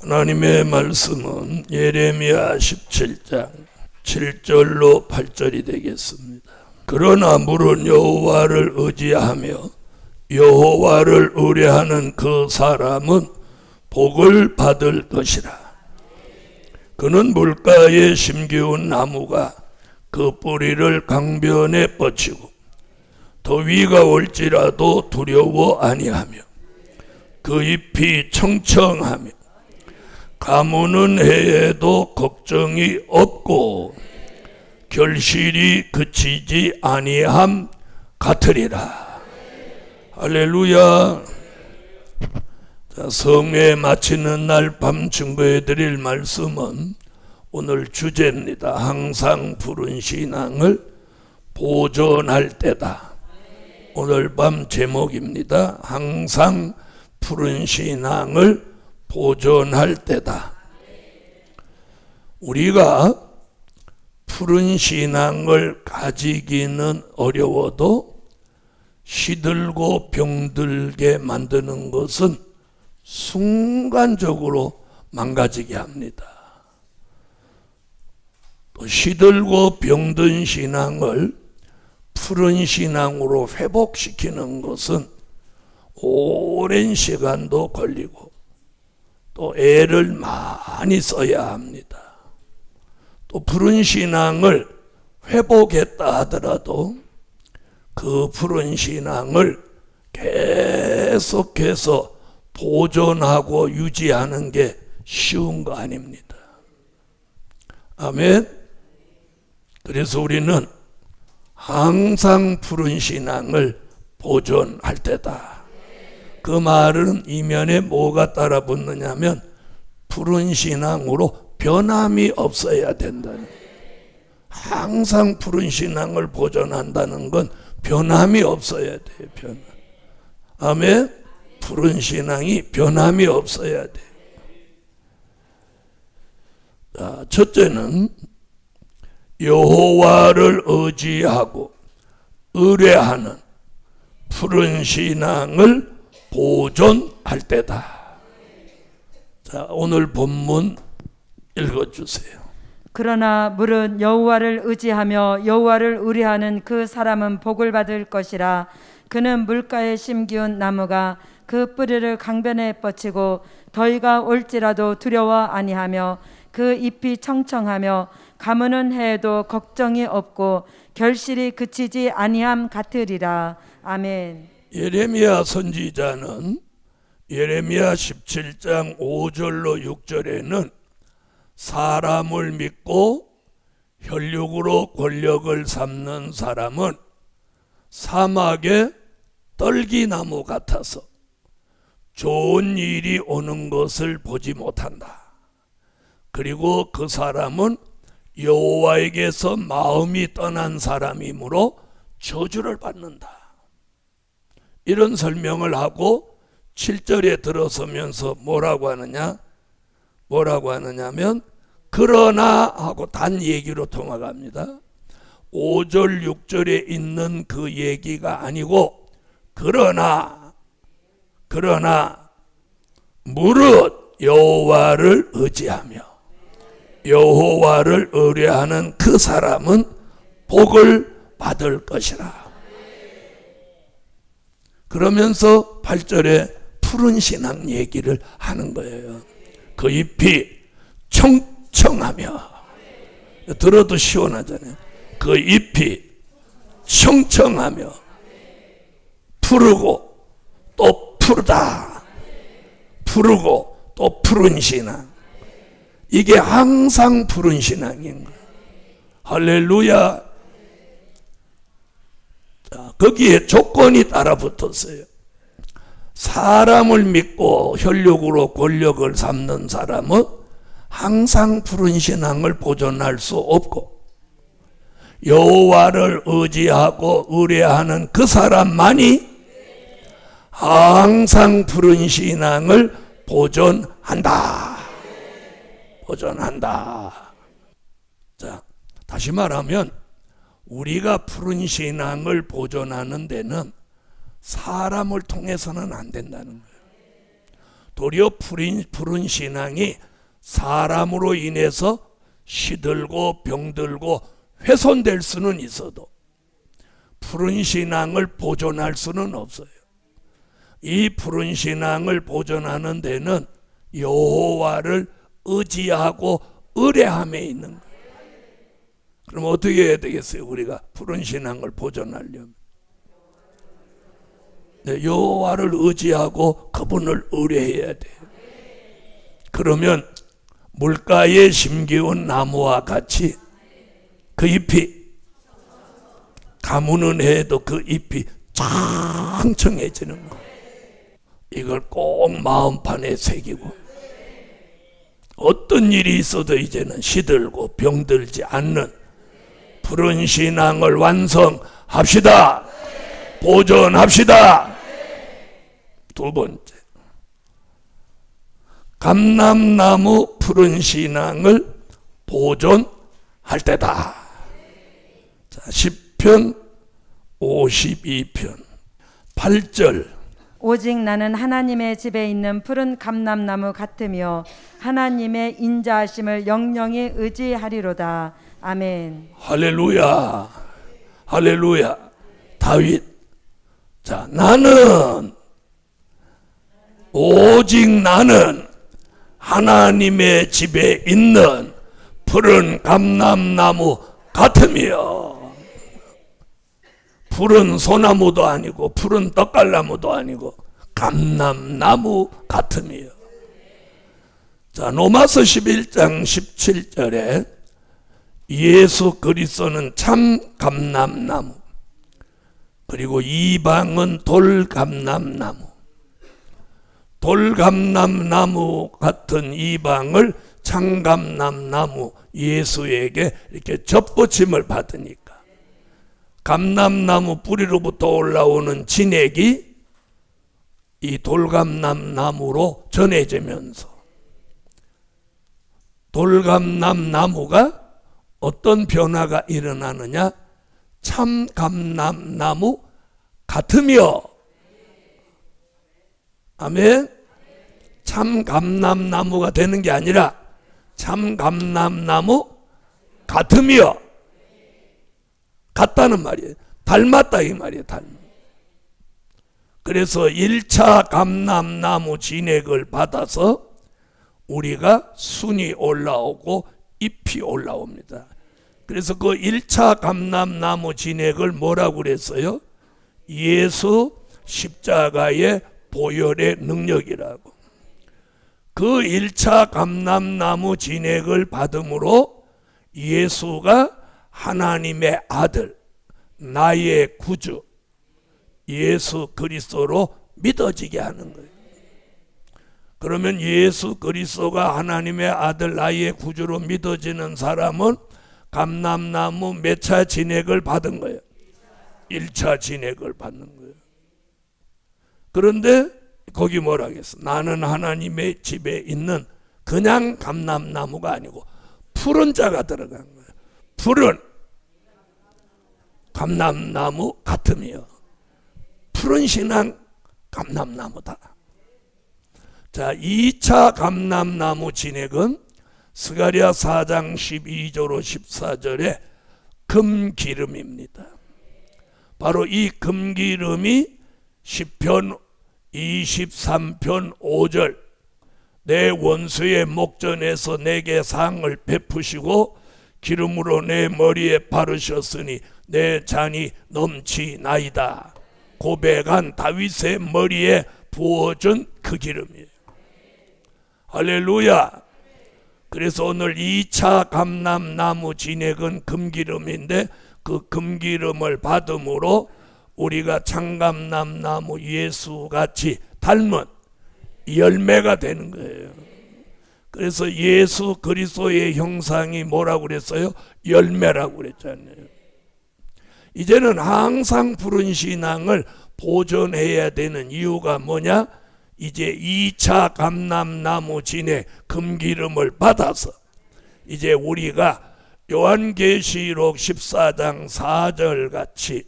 하나님의 말씀은 예레미야 17장 7절로 8절이 되겠습니다. 그러나 물은 여호와를 의지하며 여호와를 의뢰하는 그 사람은 복을 받을 것이라. 그는 물가에 심기운 나무가 그 뿌리를 강변에 뻗치고 더위가 올지라도 두려워 아니하며 그 잎이 청청하며 가무는 해에도 걱정이 없고 결실이 그치지 아니함 같으리라. 할렐루야. 자, 성회 마치는 날 밤 증거해 드릴 말씀은 오늘 주제입니다. 항상 푸른 신앙을 보존할 때다. 오늘 밤 제목입니다. 항상 푸른 신앙을 보존할 때다. 우리가 푸른 신앙을 가지기는 어려워도 시들고 병들게 만드는 것은 순간적으로 망가지게 합니다. 또 시들고 병든 신앙을 푸른 신앙으로 회복시키는 것은 오랜 시간도 걸리고 또 애를 많이 써야 합니다. 또 푸른 신앙을 회복했다 하더라도 그 푸른 신앙을 계속해서 보존하고 유지하는 게 쉬운 거 아닙니다. 아멘. 그래서 우리는 항상 푸른 신앙을 보존할 때다. 그 말은 이면에 뭐가 따라 붙느냐면 푸른 신앙으로 변함이 없어야 된다는 거예요. 항상 푸른 신앙을 보존한다는 건 변함이 없어야 돼요. 변함. 아멘. 푸른 신앙이 변함이 없어야 돼요. 자, 첫째는 여호와를 의지하고 의뢰하는 푸른 신앙을 보존할 때다. 자, 오늘 본문 읽어주세요. 그러나 물은 여호와를 의지하며 여호와를 의뢰하는 그 사람은 복을 받을 것이라. 그는 물가에 심기운 나무가 그 뿌리를 강변에 뻗치고 더위가 올지라도 두려워 아니하며 그 잎이 청청하며 가무는 해에도 걱정이 없고 결실이 그치지 아니함 같으리라. 아멘. 예레미야 선지자는 예레미야 17장 5절로 6절에는 사람을 믿고 혈육으로 권력을 삼는 사람은 사막의 떨기나무 같아서 좋은 일이 오는 것을 보지 못한다. 그리고 그 사람은 여호와에게서 마음이 떠난 사람이므로 저주를 받는다. 이런 설명을 하고 7절에 들어서면서 뭐라고 하느냐면 그러나 하고 단 얘기로 통화갑니다. 5절 6절에 있는 그 얘기가 아니고 그러나 무릇 여호와를 의지하며 여호와를 의뢰하는 그 사람은 복을 받을 것이라. 그러면서 8절에 푸른 신앙 얘기를 하는 거예요. 그 잎이 청청하며, 들어도 시원하잖아요. 그 잎이 청청하며 푸르고 또 푸르다. 푸르고 또 푸른 신앙. 이게 항상 푸른 신앙인 거예요. 할렐루야. 자, 거기에 조건이 따라 붙었어요. 사람을 믿고 혈육으로 권력을 삼는 사람은 항상 푸른 신앙을 보존할 수 없고 여호와를 의지하고 의뢰하는 그 사람만이 항상 푸른 신앙을 보존한다. 자, 다시 말하면 우리가 푸른 신앙을 보존하는 데는 사람을 통해서는 안 된다는 거예요. 도리어 푸른 신앙이 사람으로 인해서 시들고 병들고 훼손될 수는 있어도 푸른 신앙을 보존할 수는 없어요. 이 푸른 신앙을 보존하는 데는 여호와를 의지하고 의뢰함에 있는 거예요. 그럼 어떻게 해야 되겠어요? 우리가 푸른 신앙을 보존하려면 여호와를 의지하고 그분을 의뢰해야 돼요. 그러면 물가에 심기운 나무와 같이 그 잎이 가무는 해도 그 잎이 창청해지는 거예요. 이걸 꼭 마음판에 새기고 어떤 일이 있어도 이제는 시들고 병들지 않는 푸른 신앙을 완성합시다. 보존합시다. 두 번째, 감람나무 푸른 신앙을 보존할 때다. 자, 시편 52편 8절. 오직 나는 하나님의 집에 있는 푸른 감람나무 같으며 하나님의 인자하심을 영영히 의지하리로다. 아멘. 할렐루야. 할렐루야. 다윗. 자, 나는 오직 나는 하나님의 집에 있는 푸른 감람나무 같으며, 푸른 소나무도 아니고 푸른 떡갈나무도 아니고 감람나무 같으며. 자, 로마서 11장 17절에 예수 그리스도는 참 감람나무, 그리고 이방은 돌감람나무, 돌감람나무 같은 이방을 참감람나무 예수에게 이렇게 접붙임을 받으니까 감람나무 뿌리로부터 올라오는 진액이 이 돌감람나무로 전해지면서 돌감람나무가 어떤 변화가 일어나느냐? 참감람나무 같으며, 아멘. 참감람나무가 되는 게 아니라 참감람나무 같으며, 같다는 말이에요. 닮았다 이 말이에요. 그래서 1차 감람나무 진액을 받아서 우리가 순이 올라오고 잎이 올라옵니다. 그래서 그 1차 감람나무 진액을 뭐라고 그랬어요? 예수 십자가의 보혈의 능력이라고. 그 1차 감람나무 진액을 받음으로 예수가 하나님의 아들, 나의 구주 예수 그리스도로 믿어지게 하는 거예요. 그러면 예수 그리스도가 하나님의 아들, 나의 구주로 믿어지는 사람은 감람나무 몇 차 진액을 받은 거예요? 1차 진액을 받는 거예요. 그런데 거기 뭐라 하겠어? 나는 하나님의 집에 있는 그냥 감람나무가 아니고 푸른 자가 들어간 거예요. 푸른 감람나무 같으며, 푸른 신앙 감람나무다. 자, 2차 감람나무 진액은 스가랴 4장 12절로 14절에 금기름입니다. 바로 이 금기름이 시편 23편 5절 내 원수의 목전에서 내게 상을 베푸시고 기름으로 내 머리에 바르셨으니 내 잔이 넘치나이다 고백한 다윗의 머리에 부어준 그 기름이에요. 할렐루야. 그래서 오늘 2차 감람나무 진액은 금기름인데 그 금기름을 받음으로 우리가 참감람나무 예수같이 닮은 열매가 되는 거예요. 그래서 예수 그리스도의 형상이 뭐라고 그랬어요? 열매라고 그랬잖아요. 이제는 항상 푸른 신앙을 보존해야 되는 이유가 뭐냐? 이제 2차 감람나무 진액 금기름을 받아서 이제 우리가 요한계시록 14장 4절 같이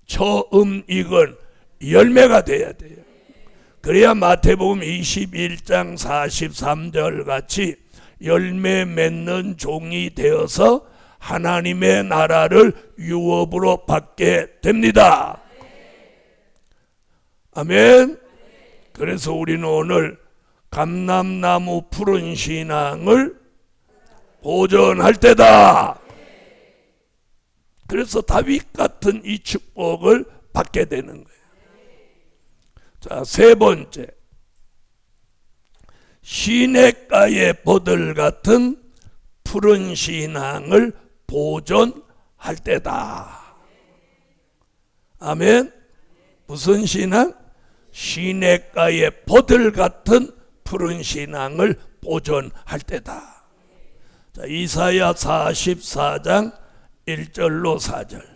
처음 익은 열매가 돼야 돼요. 그래야 마태복음 21장 43절 같이 열매 맺는 종이 되어서 하나님의 나라를 유업으로 받게 됩니다. 아멘. 그래서 우리는 오늘 감람나무 푸른 신앙을 보존할 때다. 그래서 다윗 같은 이 축복을 받게 되는 거예요. 자, 세 번째, 시냇가의 버들 같은 푸른 신앙을 보존할 때다. 아멘. 무슨 신앙? 시냇가의 버들 같은 푸른 신앙을 보존할 때다. 자, 이사야 44장 1절로 4절.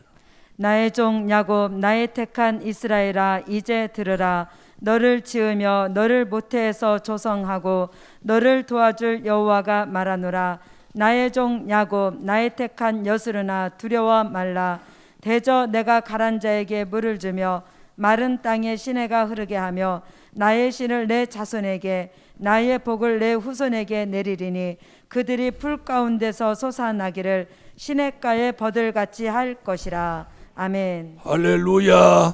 나의 종 야곱, 나의 택한 이스라엘아, 이제 들으라. 너를 지으며 너를 모태에서 조성하고 너를 도와줄 여호와가 말하노라. 나의 종 야곱, 나의 택한 여스르나, 두려워 말라. 대저 내가 가란 자에게 물을 주며 마른 땅에 시내가 흐르게 하며 나의 신을 내 자손에게, 나의 복을 내 후손에게 내리리니 그들이 풀 가운데서 솟아나기를 시냇가의 버들같이 할 것이라. 아멘. 할렐루야,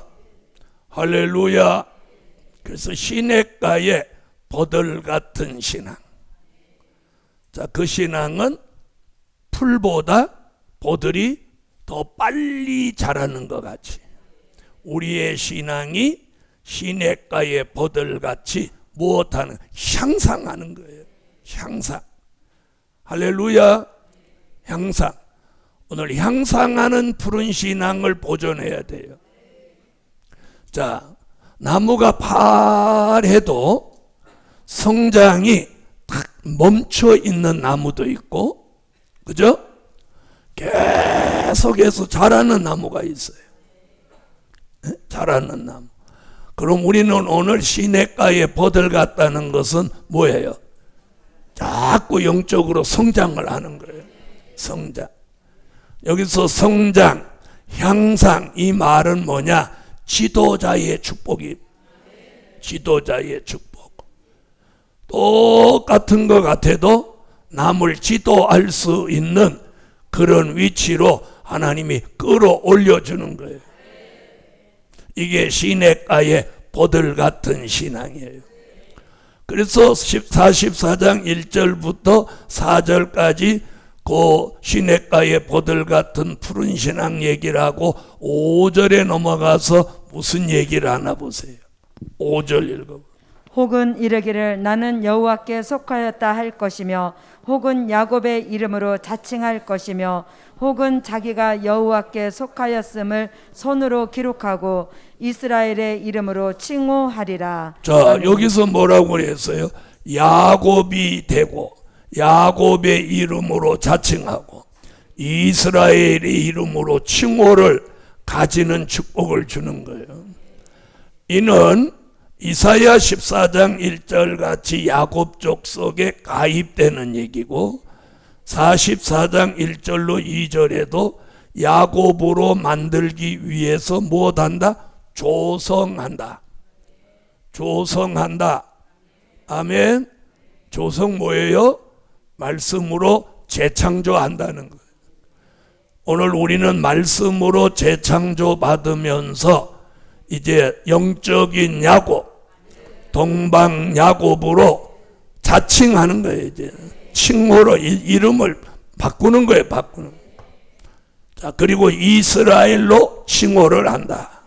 할렐루야. 그래서 시냇가의 버들 같은 신앙. 자, 그 신앙은 풀보다 버들이 더 빨리 자라는 것 같이 우리의 신앙이 시냇가의 버들같이 무엇하는? 향상하는 거예요. 향상. 할렐루야. 향상. 오늘 향상하는 푸른 신앙을 보존해야 돼요. 자, 나무가 파래도 성장이 딱 멈춰 있는 나무도 있고, 그죠? 계속해서 자라는 나무가 있어요. 자라는 나무. 그럼 우리는 오늘 시냇가에 버들 같다는 것은 뭐예요? 자꾸 영적으로 성장을 하는 거예요. 성장. 여기서 성장, 향상, 이 말은 뭐냐? 지도자의 축복이. 지도자의 축복. 똑같은 것 같아도 남을 지도할 수 있는 그런 위치로 하나님이 끌어올려 주는 거예요. 이게 시냇가의 버들 같은 신앙이에요. 그래서 44장 1절부터 4절까지 그 시냇가의 버들 같은 푸른 신앙 얘기를 하고 5절에 넘어가서 무슨 얘기를 하나 보세요. 5절 읽어보세요. 혹은 이르기를 나는 여호와께 속하였다 할 것이며, 혹은 야곱의 이름으로 자칭할 것이며, 혹은 자기가 여호와께 속하였음을 손으로 기록하고 이스라엘의 이름으로 칭호하리라. 자, 여기서 뭐라고 그랬어요? 야곱이 되고 야곱의 이름으로 자칭하고 이스라엘의 이름으로 칭호를 가지는 축복을 주는 거예요. 이는 이사야 14장 1절 같이 야곱 족속에 가입되는 얘기고, 44장 1절로 2절에도 야곱으로 만들기 위해서 무엇한다? 조성한다. 조성한다. 아멘. 조성 뭐예요? 말씀으로 재창조한다는 거예요. 오늘 우리는 말씀으로 재창조 받으면서 이제 영적인 야곱, 동방 야곱으로 자칭하는 거예요. 이제 칭호로 이름을 바꾸는 거예요. 바꾸는. 자, 그리고 이스라엘로 칭호를 한다.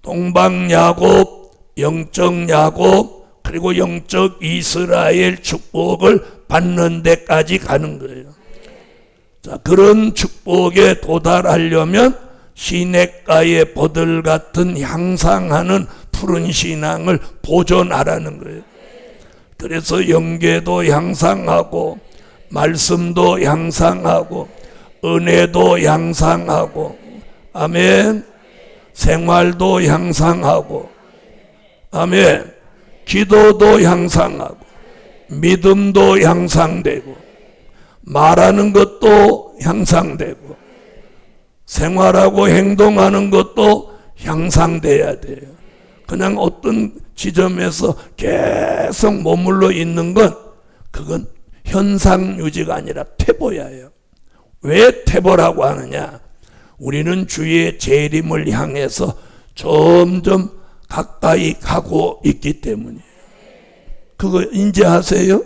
동방 야곱, 영적 야곱, 그리고 영적 이스라엘 축복을 받는 데까지 가는 거예요. 자, 그런 축복에 도달하려면 시냇가의 버들 같은 향상하는 푸른 신앙을 보존하라는 거예요. 그래서 영계도 향상하고 말씀도 향상하고 은혜도 향상하고, 아멘. 생활도 향상하고, 아멘. 기도도 향상하고 믿음도 향상되고 말하는 것도 향상되고 생활하고 행동하는 것도 향상돼야 돼요. 그냥 어떤 지점에서 계속 머물러 있는 건 그건 현상 유지가 아니라 퇴보야예요. 왜 퇴보라고 하느냐? 우리는 주의 재림을 향해서 점점 가까이 가고 있기 때문이에요. 그거 인지하세요?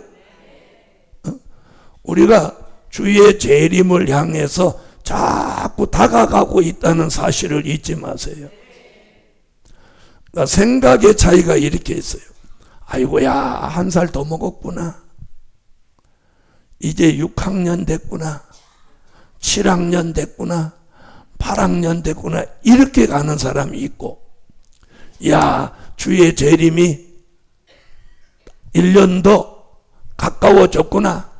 우리가 주의 재림을 향해서 자꾸 다가가고 있다는 사실을 잊지 마세요. 그러니까 생각의 차이가 이렇게 있어요. 아이고야, 한 살 더 먹었구나. 이제 6학년 됐구나. 7학년 됐구나. 8학년 됐구나. 이렇게 가는 사람이 있고, 야, 주의 재림이 1년 더 가까워졌구나.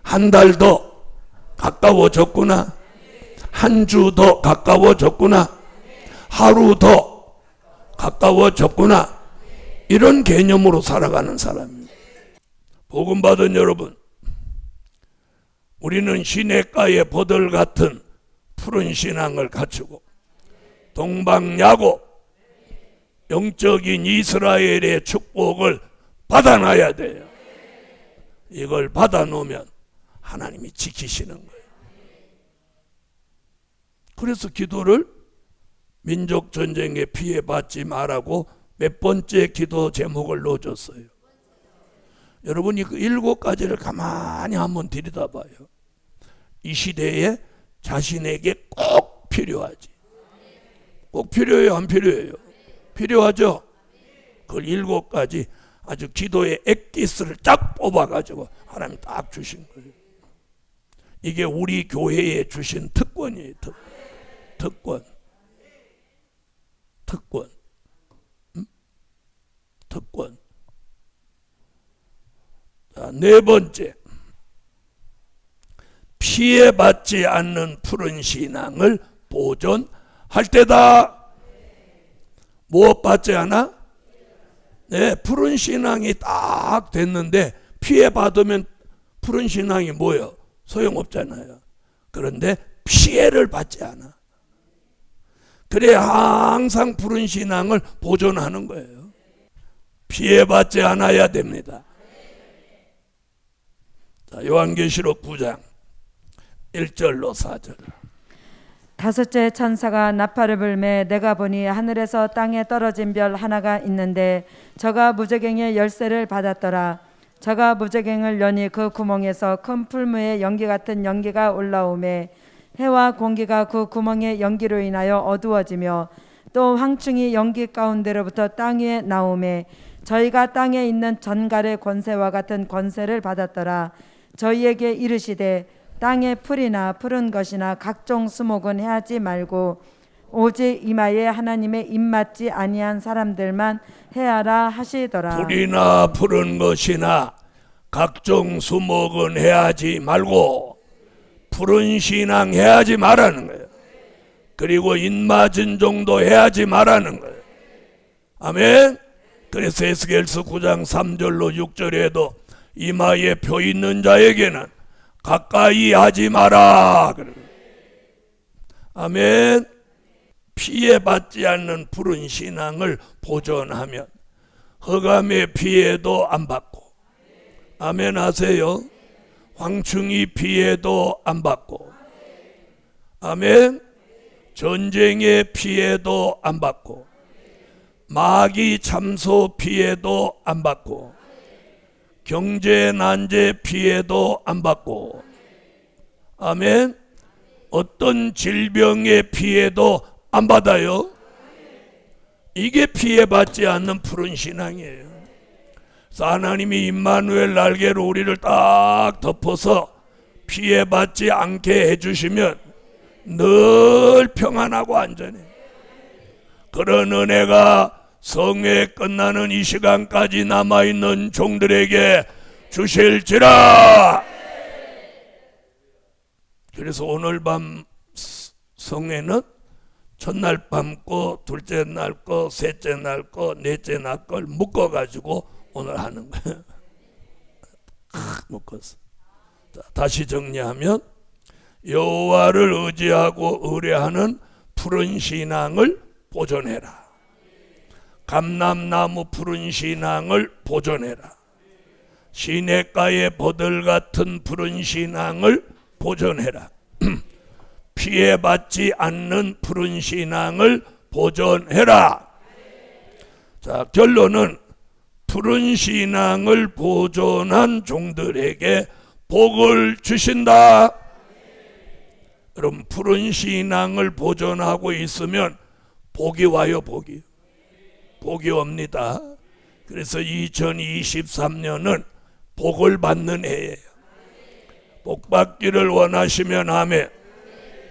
한 달 더 가까워졌구나. 한 주 더 가까워졌구나. 하루 더 가까워졌구나. 이런 개념으로 살아가는 사람입니다. 복음 받은 여러분, 우리는 시냇가의 버들 같은 푸른 신앙을 갖추고 동방야고 영적인 이스라엘의 축복을 받아놔야 돼요. 이걸 받아놓으면 하나님이 지키시는 거예요. 그래서 기도를 민족 전쟁에 피해 받지 말라고 몇 번째 기도 제목을 넣어줬어요. 여러분이 그 7가지를 가만히 한번 들여다봐요. 이 시대에 자신에게 꼭 필요하지. 꼭 필요해요, 안 필요해요? 필요하죠? 그걸 7가지 아주 기도의 엑기스를 쫙 뽑아가지고 하나님 딱 주신 거예요. 이게 우리 교회에 주신 특권이에요. 특권. 특권. 자, 4번째, 피해받지 않는 푸른 신앙을 보존할 때다. 무엇 받지 않아? 네, 푸른 신앙이 딱 됐는데 피해받으면 푸른 신앙이 뭐예요? 소용없잖아요. 그런데 피해를 받지 않아. 그래야 항상 푸른 신앙을 보존하는 거예요. 피해받지 않아야 됩니다. 자, 요한계시록 9장 1절로 4절. 5째 천사가 나팔을 불매 내가 보니 하늘에서 땅에 떨어진 별 하나가 있는데 저가 무저갱의 열쇠를 받았더라. 저가 무저갱을 여니 그 구멍에서 큰 풀무에 연기 같은 연기가 올라오매 해와 공기가 그 구멍의 연기로 인하여 어두워지며 또 황충이 연기 가운데로부터 땅 위에 나오매 저희가 땅에 있는 전갈의 권세와 같은 권세를 받았더라. 저희에게 이르시되 땅의 풀이나 푸른 것이나 각종 수목은 해하지 말고 오직 이마에 하나님의 입맞지 아니한 사람들만 해하라 하시더라. 풀이나 푸른 것이나 각종 수목은 해하지 말고 푸른 신앙 해하지 말라는 거예요. 그리고 입맞은 정도 해하지 말라는 거예요. 아멘. 그래서 에스겔서 9장 3절로 6절에도 이마에 표 있는 자에게는 가까이 하지 마라. 아멘. 피해받지 않는 푸른 신앙을 보존하면 흑암의 피해도 안 받고, 아멘 하세요. 황충이 피해도 안 받고, 아멘. 전쟁의 피해도 안 받고, 마귀 참소 피해도 안 받고, 경제 난제 피해도 안 받고, 아멘. 어떤 질병의 피해도 안 받아요. 이게 피해받지 않는 푸른 신앙이에요. 그래서 하나님이 임마누엘 날개로 우리를 딱 덮어서 피해받지 않게 해주시면 늘 평안하고 안전해. 그런 은혜가 성회 끝나는 이 시간까지 남아있는 종들에게 주실지라. 그래서 오늘 밤 성회는 첫날 밤 거, 둘째 날 거, 셋째 날 거, 넷째 날 걸 묶어가지고 오늘 하는 거예요. 묶었어. 자, 다시 정리하면 여호와를 의지하고 의뢰하는 푸른 신앙을 보존해라. 감람나무 푸른 신앙을 보존해라. 시냇가의 보들 같은 푸른 신앙을 보존해라. 피해받지 않는 푸른 신앙을 보존해라. 자, 결론은 푸른 신앙을 보존한 종들에게 복을 주신다. 그럼 푸른 신앙을 보존하고 있으면 복이 와요. 복이 옵니다. 그래서 2023년은 복을 받는 해예요. 복 받기를 원하시면 아멘.